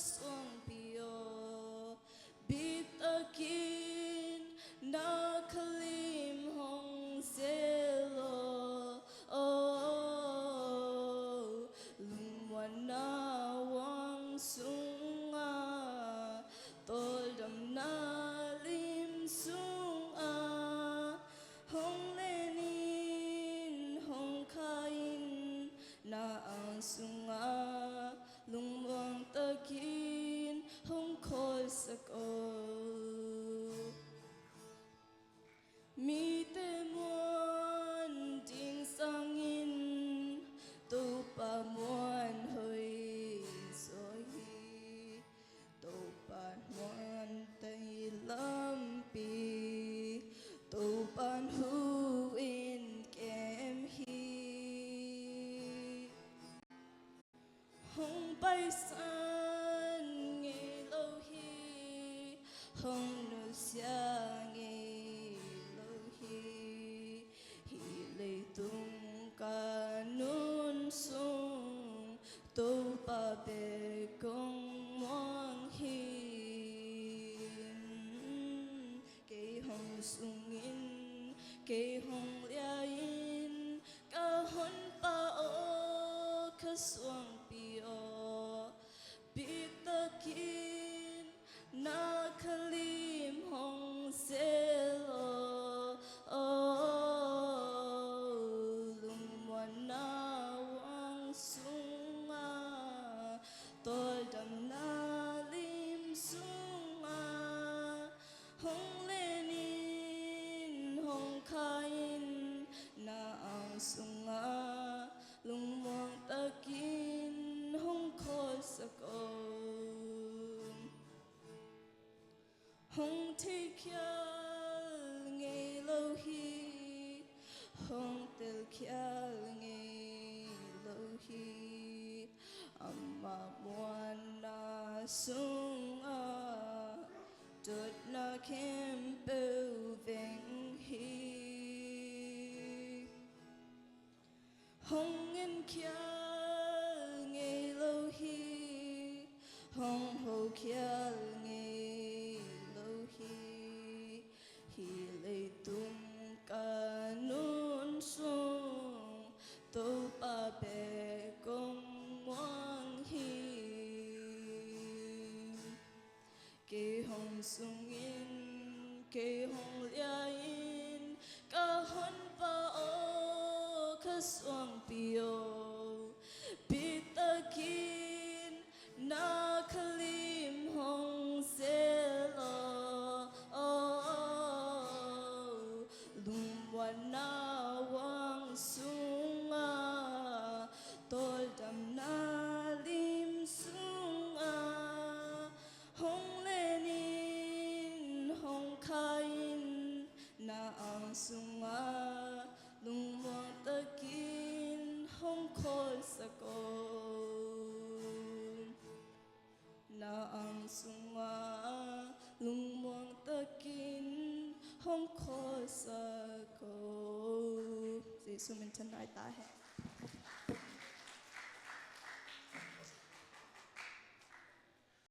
xuông pio bít ta kin na kalim hong zelo oh lungwan na wang sunga tol dam na lim sunga hong lenin hong kain na ang sunga lungwang takin hong kol sako mi temuan ding sangin tu pa muan hoi sohi tu pa muan tay lampi tu pan huin kem hi hong bay san nghe lâu hi hong nu xia nghe lâu hi lệ tung ca nun sung tu pa be kong mong hi ke hong sung in ke hong lia in ka hon pa o ka suang pio bitakin na kalim hong zelo oh lungwan na wang sunga tol dam na lim sunga hong lenin hong kain na ang sunga lungwang takin hong kol sako hong thi khial nghe lâu hi hong tel khial nghe lâu hi amma muan na sung a đột na kem bưu veng hi hong en khial nghe lâu hi hong ho khial nghe lâu hi lệ tung ca nun sung tô pa be kong wang hi ke hong sung in ke hong lia in ka hon pa o ka suang pio bitakin na kalim hong zelo oh lungwan na wang sunga tol dam na lim sunga hong lenin hong kain na ang sunga lungwang takin hong kol sako na ang sunga lungwang takin hong kol sako Giêsu mình thân đại ta है